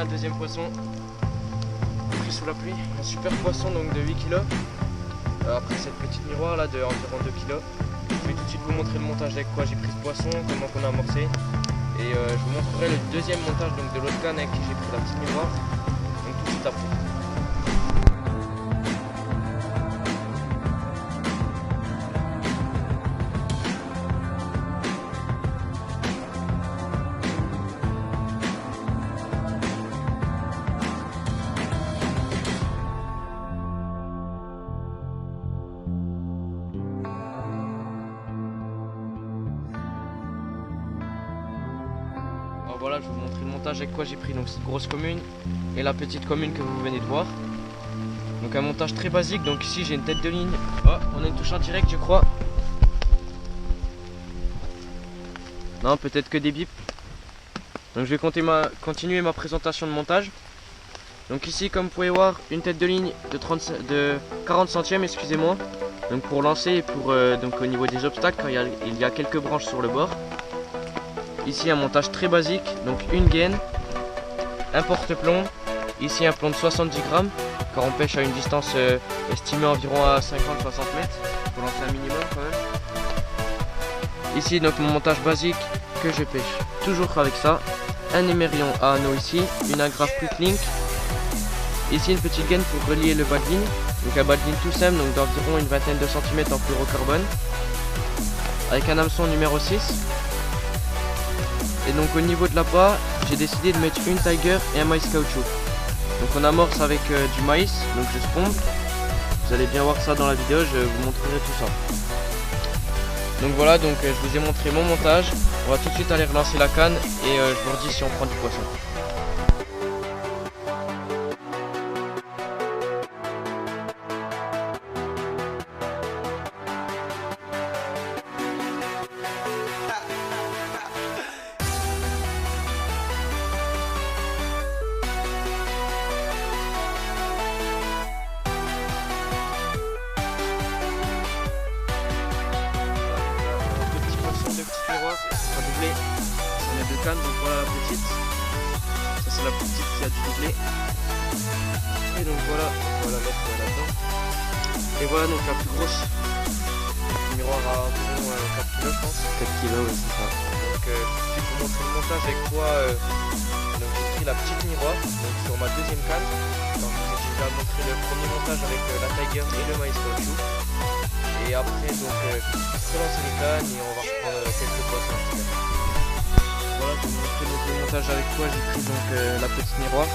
deuxième poisson. Pris sous la pluie. Un super poisson donc de 8 kg. Après cette petite miroir là de environ 2 kg. Je vais tout de suite vous montrer le montage avec quoi j'ai pris ce poisson, comment on a amorcé. Et je vous montrerai le deuxième montage donc, de l'autre canne avec qui j'ai pris la petite miroir. Donc tout de suite après. Alors voilà, je vais vous montrer le montage avec quoi j'ai pris donc cette grosse commune et la petite commune que vous venez de voir. Donc un montage très basique, donc ici j'ai une tête de ligne. Oh, on a une touche en direct je crois. Non, peut-être que des bips. Donc je vais continuer ma présentation de montage. Donc ici comme vous pouvez voir, une tête de ligne de 40 centièmes, excusez-moi. Donc pour lancer et pour donc au niveau des obstacles, quand il y a quelques branches sur le bord. Ici un montage très basique, donc une gaine, un porte-plomb, ici un plomb de 70 grammes, car on pêche à une distance estimée environ à 50-60 mètres, pour lancer un minimum quand même. Ici donc mon montage basique que je pêche toujours avec ça, un émerillon à anneau ici, une agrafe quick link, ici une petite gaine pour relier le bas de ligne, donc un bas de ligne tout simple, donc d'environ une vingtaine de centimètres en fluorocarbone, avec un hameçon numéro 6. Et donc au niveau de l'appât, j'ai décidé de mettre une Tiger et un maïs caoutchouc. Donc on amorce avec du maïs, donc je spombe. Vous allez bien voir ça dans la vidéo, je vous montrerai tout ça. Donc voilà, donc je vous ai montré mon montage. On va tout de suite aller relancer la canne et je vous redis si on prend du poisson. Doublé, on a deux cannes, donc voilà la petite, ça c'est la petite qui a du doublé, et donc voilà, on va la mettre là-dedans, et voilà donc la plus grosse, le miroir à environ 4 kg je pense, 4 kg oui c'est ça, donc je vais vous montrer le montage avec quoi donc j'ai pris la petite miroir, donc sur ma deuxième canne, donc je vous ai déjà montré le premier montage avec la Tiger et le maïs caoutchouc. Et après donc relancer les cannes et on va reprendre quelques poissons. Voilà, je vais vous montrer donc le montage avec quoi j'ai pris donc la petite miroir.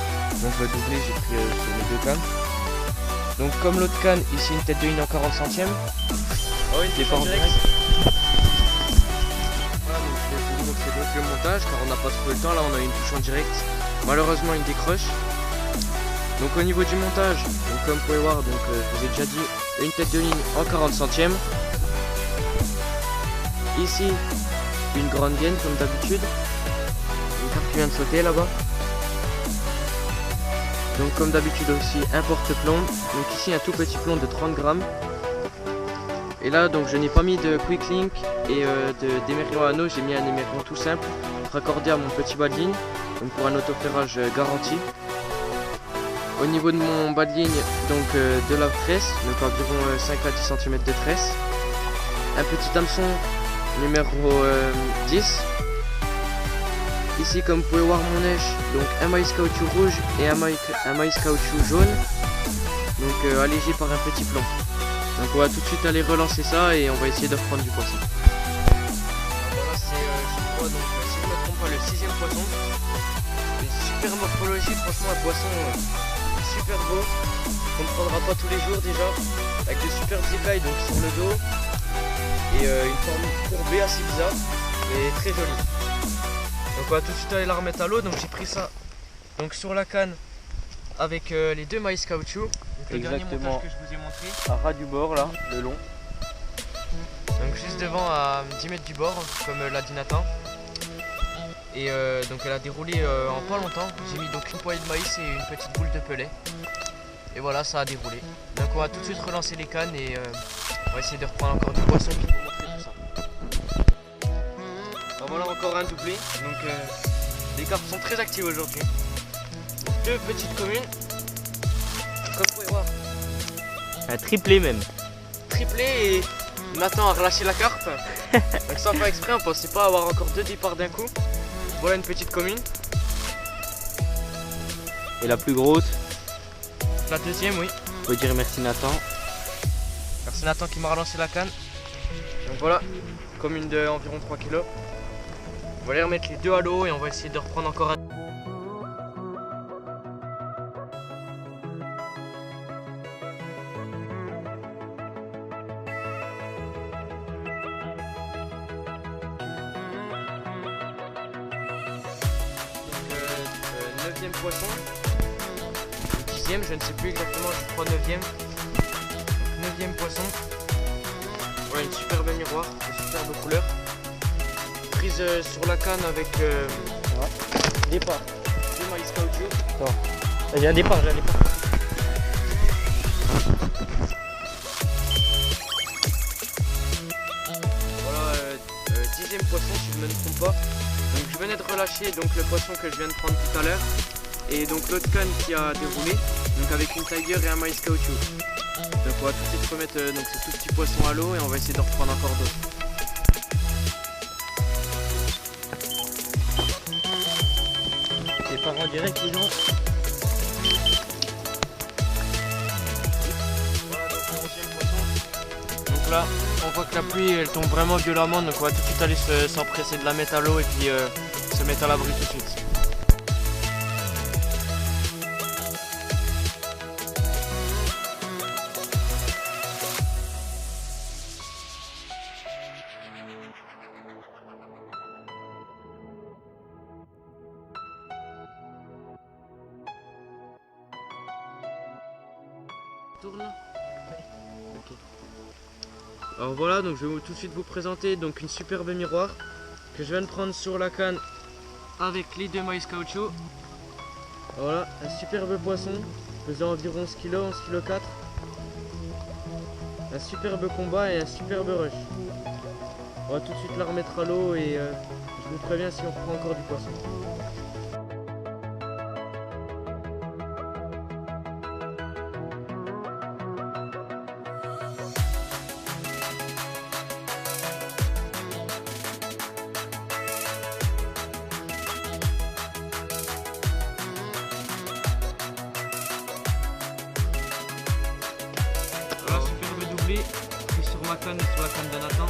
Donc le doublé j'ai pris sur les deux cannes. Donc comme l'autre canne, ici une tête de ligne en 40 centièmes. Oh oui, c'est pas en direct. Voilà, donc je vais vous montrer donc le montage car on n'a pas trouvé le temps. Là on a une touche en direct. Malheureusement il décroche. Donc au niveau du montage, donc comme vous pouvez voir, donc je vous ai déjà dit, une tête de ligne en 40 centièmes. Ici, une grande gaine comme d'habitude. Une carte qui vient de sauter là-bas. Donc comme d'habitude aussi un porte-plomb. Donc ici un tout petit plomb de 30 grammes. Et là donc je n'ai pas mis de quick link et d'émerillon à anneau, j'ai mis un émerillon tout simple, raccordé à mon petit bas de ligne, donc pour un autoferrage garanti. Au niveau de mon bas de ligne, donc de la tresse, donc environ 5 à 10 cm de tresse. Un petit hameçon numéro 10. Ici comme vous pouvez voir mon neige, donc un maïs caoutchouc rouge et un maïs caoutchouc jaune. Donc allégé par un petit plomb. Donc on va tout de suite aller relancer ça et on va essayer de reprendre du poisson. Voilà c'est je crois donc si je ne me trompe pas le 6e poisson. Une super morphologie, franchement un poisson super beau, qu'on ne prendra pas tous les jours déjà, avec de super écailles donc sur le dos et une forme courbée assez bizarre et très jolie. Donc on va tout de suite aller la remettre à l'eau. Donc j'ai pris ça donc sur la canne avec les deux maïs caoutchouc. Donc le dernier montage que je vous ai montré. À ras du bord là, le long. Donc juste devant à 10 mètres du bord, comme l'a dit Nathan. Et donc elle a déroulé en pas longtemps. J'ai mis donc une poignée de maïs et une petite boule de pellet. Et voilà, ça a déroulé. Donc on va tout de suite relancer les cannes et on va essayer de reprendre encore du poisson pour vous montrer tout ça. Alors voilà encore un doublé. Donc les carpes sont très actives aujourd'hui. deux petites communes. Comme vous pouvez voir. Un triplé même. Triplé et Nathan a relâché la carpe. Donc sans faire exprès, on pensait pas avoir encore deux départs d'un coup. Voilà une petite commune. Et la plus grosse, La deuxième, oui. on peut dire merci Nathan. Merci Nathan qui m'a relancé la canne. Donc voilà, commune de environ 3 kg. On va aller remettre les deux à l'eau et on va essayer de reprendre encore un. Donc 9e poisson. 10e, je ne sais plus exactement, je crois 9e. Donc 9e poisson. Voilà une superbe miroir, de superbe couleur. Prise sur la canne avec Départ. deux maïs caoutchouc. J'ai un départ, Voilà, 10e poisson si je ne me trompe pas. Donc je venais de relâcher donc, le poisson que je viens de prendre tout à l'heure. Et donc l'autre canne qui a déroulé, donc avec une tiger et un maïs caoutchouc. Donc on va tout de suite remettre donc, ce tout petit poisson à l'eau et on va essayer de reprendre encore d'autres. Départ en direct, dis donc. Voilà donc le 11e poisson. Donc là, on voit que la pluie elle tombe vraiment violemment, donc on va tout de suite aller s'empresser de la mettre à l'eau et puis se mettre à l'abri tout de suite. Tourne. Ok. Alors voilà, donc je vais tout de suite vous présenter donc une superbe miroir que je viens de prendre sur la canne avec les deux maïs caoutchouc. Voilà, un superbe poisson pesant environ 11 kg, 11 kg 4. Un superbe combat et un superbe rush. On va tout de suite la remettre à l'eau et je vous préviens si on prend encore du poisson. Voilà, superbe doublé pris sur ma canne et sur la canne de Nathan.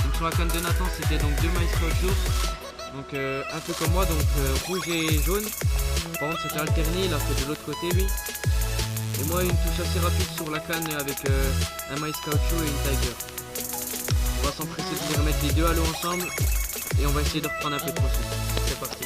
Donc sur la canne de Nathan c'était donc deux maïs caoutchouc. Donc un peu comme moi, donc rouge et jaune. Par contre c'était alterné, il a fait de l'autre côté lui. Et moi une touche assez rapide sur la canne avec un maïs caoutchouc et une tiger. On va s'empresser de les remettre les deux à l'eau ensemble et on va essayer de reprendre un peu de poisson. C'est parti.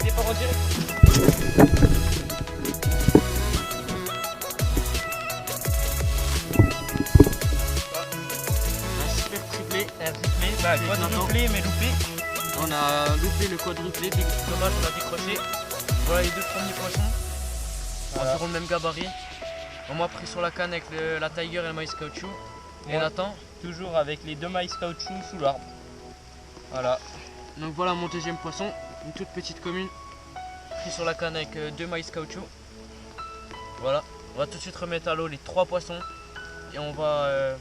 Départ en direct. Un super triplé. Un triplé, bah quadruplé mais loupé. On a loupé le quadruplé, dommage on a décroché. Voilà les deux premiers poissons. Voilà. Environ le même gabarit. On m'a pris sur la canne avec la tiger et le maïs caoutchouc. Et Ouais. Nathan. Toujours avec les deux maïs caoutchouc sous l'arbre. Voilà. Donc voilà mon deuxième poisson. Une toute petite commune. Pris sur la canne avec deux maïs caoutchouc. Voilà. On va tout de suite remettre à l'eau les trois poissons. Et on va...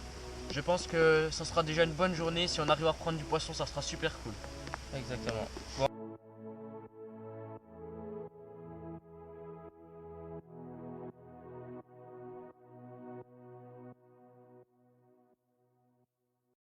je pense que ça sera déjà une bonne journée. Si on arrive à reprendre du poisson, ça sera super cool. Exactement. Bon.